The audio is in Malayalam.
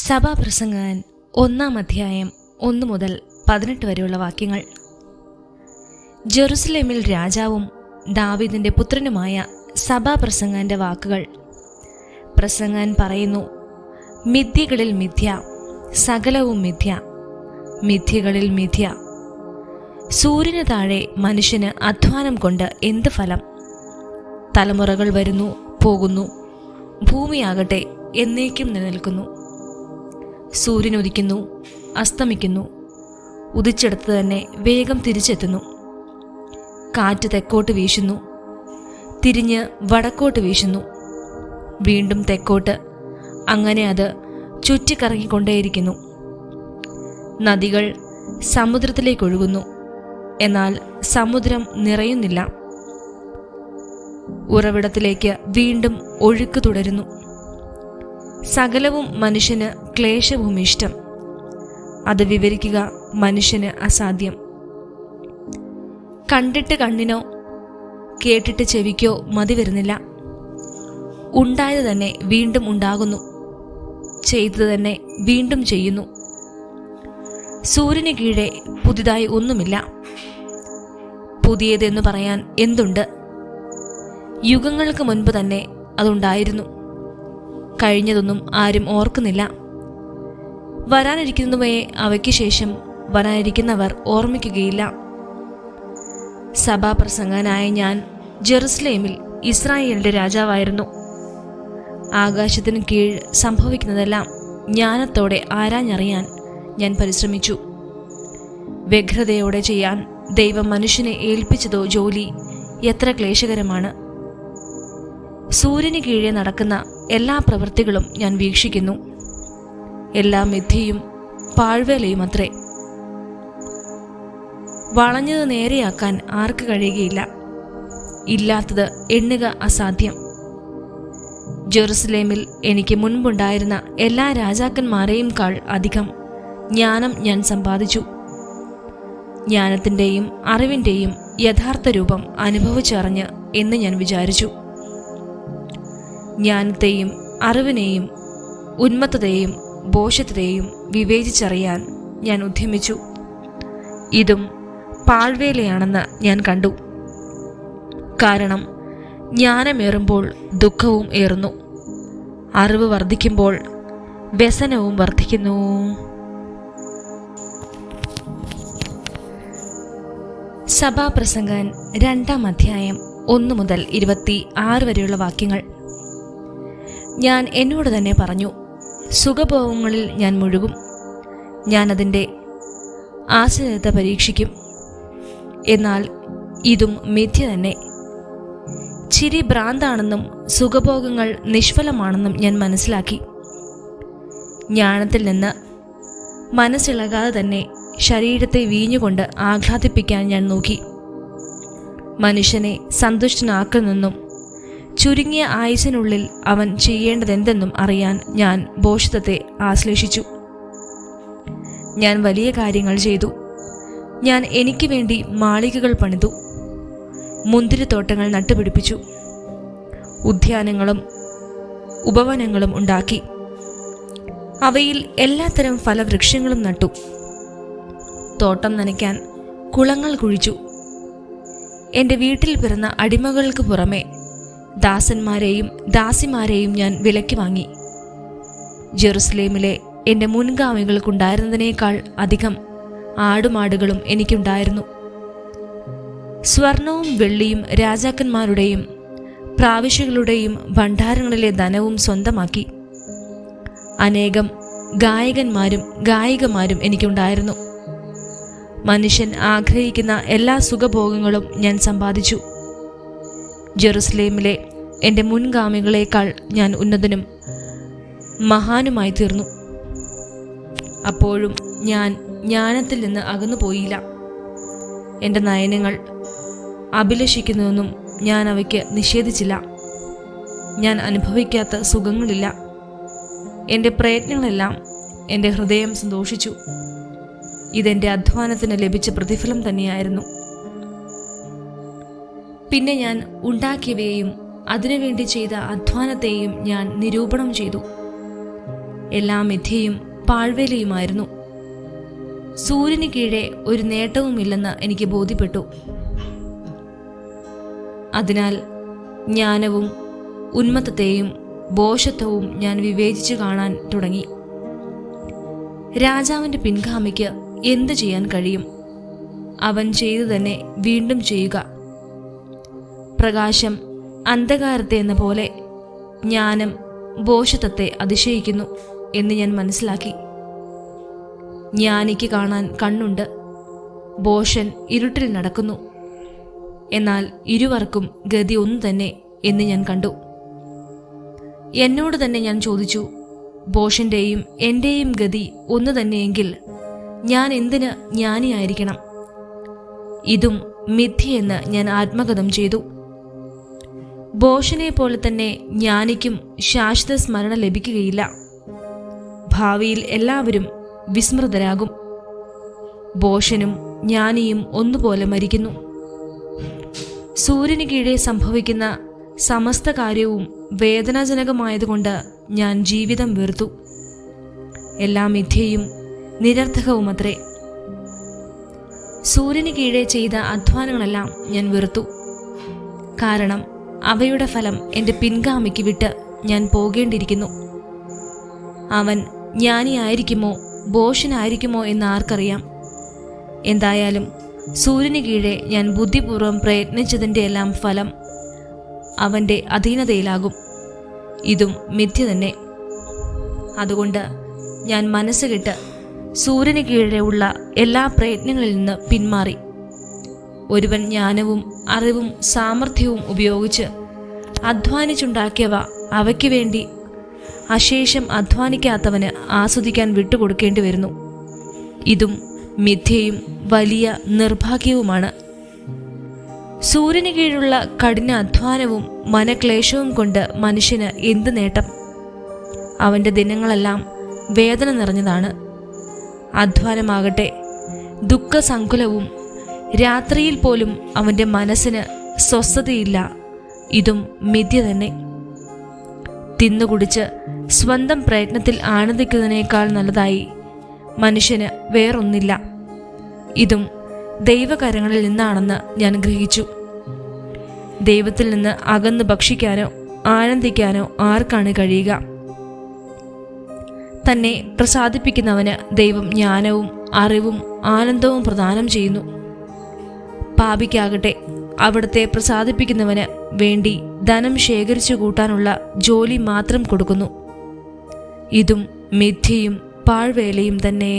സഭാപ്രസംഗകൻ 1-ാം അധ്യായം 1 മുതൽ 18 വരെയുള്ള വാക്യങ്ങൾ. ജെറുസലേമിൽ രാജാവും ദാവീദിന്റെ പുത്രനുമായ സഭാപ്രസംഗകന്റെ വാക്കുകൾ. പ്രസംഗകൻ പറയുന്നു: മിഥ്യകളിൽ മിഥ്യ, സകലവും മിഥ്യ, മിഥ്യകളിൽ മിഥ്യ. സൂര്യന് താഴെ മനുഷ്യന് അധ്വാനം കൊണ്ട് എന്ത് ഫലം? തലമുറകൾ വരുന്നു പോകുന്നു, ഭൂമിയാകട്ടെ എന്നേക്കും നിലനിൽക്കുന്നു. സൂര്യൻ ഉദിക്കുന്നു, അസ്തമിക്കുന്നു, ഉദിച്ചിടത്ത് തന്നെ വേഗം തിരിച്ചെത്തുന്നു. കാറ്റ് തെക്കോട്ട് വീശുന്നു, തിരിഞ്ഞ് വടക്കോട്ട് വീശുന്നു, വീണ്ടും തെക്കോട്ട്, അങ്ങനെ അത് ചുറ്റിക്കറങ്ങിക്കൊണ്ടേയിരിക്കുന്നു. നദികൾ സമുദ്രത്തിലേക്കൊഴുകുന്നു, എന്നാൽ സമുദ്രം നിറയുന്നില്ല. ഉറവിടത്തിലേക്ക് വീണ്ടും ഒഴുക്ക് തുടരുന്നു. സകലവും മനുഷ്യന് ക്ലേശഭൂമിഷ്ടം, അത് വിവരിക്കുക മനുഷ്യന് അസാധ്യം. കണ്ടിട്ട് കണ്ണിനോ കേട്ടിട്ട് ചെവിക്കോ മതി വരുന്നില്ല. ഉണ്ടായത് തന്നെ വീണ്ടും ഉണ്ടാകുന്നു, ചെയ്തത് തന്നെ വീണ്ടും ചെയ്യുന്നു. സൂര്യന് കീഴെ പുതിയതായി ഒന്നുമില്ല. പുതിയതെന്ന് പറയാൻ എന്തുണ്ട്? യുഗങ്ങൾക്ക് മുൻപ് തന്നെ അതുണ്ടായിരുന്നു. കഴിഞ്ഞതൊന്നും ആരും ഓർക്കുന്നില്ല. വരാനിരിക്കുന്നവയെ അവയ്ക്ക് ശേഷം വരാനിരിക്കുന്നവർ ഓർമ്മിക്കുകയില്ല. സഭാപ്രസംഗനായ ഞാൻ ജെറുസലേമിൽ ഇസ്രായേലിന്റെ രാജാവായിരുന്നു. ആകാശത്തിന് കീഴ് സംഭവിക്കുന്നതെല്ലാം ജ്ഞാനത്തോടെ ആരാഞ്ഞറിയാൻ ഞാൻ പരിശ്രമിച്ചു. വ്യഗ്രതയോടെ ചെയ്യാൻ ദൈവം മനുഷ്യനെ ഏൽപ്പിച്ചതോ ജോലി എത്ര ക്ലേശകരമാണ്! സൂര്യന് കീഴെ നടക്കുന്ന എല്ലാ പ്രവൃത്തികളും ഞാൻ വീക്ഷിക്കുന്നു. എല്ലാ മിഥ്യയും പാഴ്വേലയും അത്രേ. വളഞ്ഞത് നേരെയാക്കാൻ ആർക്ക് കഴിയുകയില്ല, ഇല്ലാത്തത് എണ്ണുക അസാധ്യം. ജെറുസലേമിൽ എനിക്ക് മുൻപുണ്ടായിരുന്ന എല്ലാ രാജാക്കന്മാരെയും കാൾ അധികം ജ്ഞാനം ഞാൻ സമ്പാദിച്ചു. ജ്ഞാനത്തിൻ്റെയും അറിവിൻ്റെയും യഥാർത്ഥ രൂപം അനുഭവിച്ചറിഞ്ഞ് എന്ന് ഞാൻ വിചാരിച്ചു. ജ്ഞാനത്തെയും അറിവിനെയും ഉന്മത്തതയെയും ഭോഷത്വത്തെയും വിവേചിച്ചറിയാൻ ഞാൻ ഉദ്യമിച്ചു. ഇതും പാഴ്വേലയാണെന്ന് ഞാൻ കണ്ടു. കാരണം ജ്ഞാനമേറുമ്പോൾ ദുഃഖവും ഏറുന്നു, അറിവ് വർദ്ധിക്കുമ്പോൾ വ്യസനവും വർദ്ധിക്കുന്നു. സഭാപ്രസംഗൻ 2-ാം അധ്യായം 1 മുതൽ 26 വരെയുള്ള വാക്യങ്ങൾ. ഞാൻ എന്നോട് തന്നെ പറഞ്ഞു: സുഖഭോഗങ്ങളിൽ ഞാൻ മുഴുകും, ഞാൻ അതിൻ്റെ ആശ്ചര്യത പരീക്ഷിക്കും. എന്നാൽ ഇതും മിഥ്യ തന്നെ. ചിരി ഭ്രാന്താണെന്നും സുഖഭോഗങ്ങൾ നിഷ്ഫലമാണെന്നും ഞാൻ മനസ്സിലാക്കി. ജ്ഞാനത്തിൽ നിന്ന് മനസ്സിളകാതെ തന്നെ ശരീരത്തെ വീഞ്ഞുകൊണ്ട് ആഹ്ലാദിപ്പിക്കാൻ ഞാൻ നോക്കി. മനുഷ്യനെ സന്തുഷ്ടനാക്കുന്നെന്നും ചുരുങ്ങിയ ആയുസിനുള്ളിൽ അവൻ ചെയ്യേണ്ടതെന്തെന്നും അറിയാൻ ഞാൻ ഭോഷത്വത്തെ ആശ്ലേഷിച്ചു. ഞാൻ വലിയ കാര്യങ്ങൾ ചെയ്തു. ഞാൻ എനിക്ക് വേണ്ടി മാളികകൾ പണിതു, മുന്തിരിത്തോട്ടങ്ങൾ നട്ടുപിടിപ്പിച്ചു, ഉദ്യാനങ്ങളും ഉപവനങ്ങളും ഉണ്ടാക്കി. അവയിൽ എല്ലാത്തരം ഫലവൃക്ഷങ്ങളും നട്ടു. തോട്ടം നനയ്ക്കാൻ കുളങ്ങൾ കുഴിച്ചു. എൻ്റെ വീട്ടിൽ പിറന്ന അടിമകൾക്ക് പുറമെ ദാസന്മാരെയും ദാസിമാരെയും ഞാൻ വിലയ്ക്ക് വാങ്ങി. ജെറുസലേമിലെ എൻ്റെ മുൻഗാമികൾക്കുണ്ടായിരുന്നതിനേക്കാൾ അധികം ആടുമാടുകളും എനിക്കുണ്ടായിരുന്നു. സ്വർണവും വെള്ളിയും രാജാക്കന്മാരുടെയും പ്രാവിശ്യകളുടെയും ഭണ്ഡാരങ്ങളിലെ ധനവും സ്വന്തമാക്കി. അനേകം ഗായകന്മാരും ഗായികമാരും എനിക്കുണ്ടായിരുന്നു. മനുഷ്യൻ ആഗ്രഹിക്കുന്ന എല്ലാ സുഖഭോഗങ്ങളും ഞാൻ സമ്പാദിച്ചു. ജെറുസലേമിലെ എൻ്റെ മുൻഗാമികളേക്കാൾ ഞാൻ ഉന്നതനും മഹാനുമായി തീർന്നു. അപ്പോഴും ഞാൻ ജ്ഞാനത്തിൽ നിന്ന് അകന്നുപോയില്ല. എൻ്റെ നയനങ്ങൾ അഭിലഷിക്കുന്നുവെന്നും ഞാൻ അവയ്ക്ക് നിഷേധിച്ചില്ല. ഞാൻ അനുഭവിക്കാത്ത സുഖങ്ങളില്ല. എൻ്റെ പ്രയത്നങ്ങളെല്ലാം എൻ്റെ ഹൃദയം സന്തോഷിച്ചു. ഇതെൻ്റെ അധ്വാനത്തിന് ലഭിച്ച പ്രതിഫലം തന്നെയായിരുന്നു. പിന്നെ ഞാൻ ഉണ്ടാക്കിയവയെയും അതിനുവേണ്ടി ചെയ്ത അധ്വാനത്തെയും ഞാൻ നിരൂപണം ചെയ്തു. എല്ലാ മിഥ്യയും പാഴ്വേലയുമായിരുന്നു. സൂര്യന് കീഴെ ഒരു നേട്ടവുമില്ലെന്ന് എനിക്ക് ബോധ്യപ്പെട്ടു. അതിനാൽ ജ്ഞാനവും ഉന്മത്തത്തെയും ഭോഷത്വവും ഞാൻ വിവേചിച്ചു കാണാൻ തുടങ്ങി. രാജാവിൻ്റെ പിൻഗാമിക്ക് എന്തു ചെയ്യാൻ കഴിയും? അവൻ ചെയ്തു തന്നെ വീണ്ടും ചെയ്യുക. പ്രകാശം അന്ധകാരത്തെ എന്ന പോലെ ജ്ഞാനം ഭോഷത്വത്തെ അതിശയിക്കുന്നു എന്ന് ഞാൻ മനസ്സിലാക്കി. ജ്ഞാനിക്ക് കാണാൻ കണ്ണുണ്ട്, ഭോഷൻ ഇരുട്ടിൽ നടക്കുന്നു. എന്നാൽ ഇരുവർക്കും ഗതി ഒന്നു തന്നെ എന്ന് ഞാൻ കണ്ടു. എന്നോട് തന്നെ ഞാൻ ചോദിച്ചു, ഭോഷന്റെയും എൻ്റെയും ഗതി ഒന്നു തന്നെയെങ്കിൽ ഞാൻ എന്തിന് ജ്ഞാനിയായിരിക്കണം? ഇതും മിഥ്യയെന്ന് ഞാൻ ആത്മഗതം ചെയ്തു. ഭോഷനെ പോലെ തന്നെ ജ്ഞാനിക്കും ശാശ്വത സ്മരണ ലഭിക്കുകയില്ല. ഭാവിയിൽ എല്ലാവരും വിസ്മൃതരാകും. ഭോഷനും ജ്ഞാനിയും ഒന്നുപോലെ മരിക്കുന്നു. സൂര്യന് കീഴെ സംഭവിക്കുന്ന സമസ്ത കാര്യവും വേദനാജനകമായതുകൊണ്ട് ഞാൻ ജീവിതം വെറുത്തു. എല്ലാ മിഥ്യയും നിരർത്ഥകവുമത്രേ. സൂര്യന് കീഴെ ചെയ്ത അധ്വാനങ്ങളെല്ലാം ഞാൻ വെറുത്തു. കാരണം അവയുടെ ഫലം എൻ്റെ പിൻഗാമിക്ക് വിട്ട് ഞാൻ പോകേണ്ടിയിരിക്കുന്നു. അവൻ ജ്ഞാനിയായിരിക്കുമോ ഭോഷനായിരിക്കുമോ എന്ന് ആർക്കറിയാം? എന്തായാലും സൂര്യന് കീഴെ ഞാൻ ബുദ്ധിപൂർവ്വം പ്രയത്നിച്ചതിൻ്റെ എല്ലാം ഫലം അവൻ്റെ അധീനതയിലാകും. ഇതും മിഥ്യ തന്നെ. അതുകൊണ്ട് ഞാൻ മനസ്സുകെട്ട് സൂര്യന് കീഴെ ഉള്ള എല്ലാ പ്രയത്നങ്ങളിൽ നിന്ന് പിന്മാറി. ഒരുവൻ ജ്ഞാനവും അറിവും സാമർഥ്യവും ഉപയോഗിച്ച് അധ്വാനിച്ചുണ്ടാക്കിയവ അവയ്ക്ക് വേണ്ടി അശേഷം അധ്വാനിക്കാത്തവന് ആസ്വദിക്കാൻ വിട്ടുകൊടുക്കേണ്ടി വരുന്നു. ഇതും മിഥ്യയും വലിയ നിർഭാഗ്യവുമാണ്. സൂര്യന് കീഴുള്ള കഠിന അധ്വാനവും മനക്ലേശവും കൊണ്ട് മനുഷ്യന് എന്ത് നേട്ടം? അവൻ്റെ ദിനങ്ങളെല്ലാം വേദന നിറഞ്ഞതാണ്. അധ്വാനമാകട്ടെ ദുഃഖസങ്കുലവും. രാത്രിയിൽ പോലും അവൻ്റെ മനസ്സിന് സ്വസ്ഥതയില്ല. ഇതും മിഥ്യ തന്നെ. തിന്നുകുടിച്ച് സ്വന്തം പ്രയത്നത്തിൽ ആനന്ദിക്കുന്നതിനേക്കാൾ നല്ലതായി മനുഷ്യന് വേറൊന്നില്ല. ഇതും ദൈവകരങ്ങളിൽ നിന്നാണെന്ന് ഞാൻ ഗ്രഹിച്ചു. ദൈവത്തിൽ നിന്ന് അകന്ന് ഭക്ഷിക്കാനോ ആനന്ദിക്കാനോ ആർക്കാണ് കഴിയുക? തന്നെ പ്രസാദിപ്പിക്കുന്നവന് ദൈവം ജ്ഞാനവും അറിവും ആനന്ദവും പ്രദാനം ചെയ്യുന്നു. പാപിക്കാകട്ടെ അവിടുത്തെ പ്രസാദിപ്പിക്കുന്നവന് വേണ്ടി ധനം ശേഖരിച്ചു കൂട്ടാനുള്ള ജോലി മാത്രം കൊടുക്കുന്നു. ഇതും മിഥ്യയും പാഴ്വേലയും തന്നെ.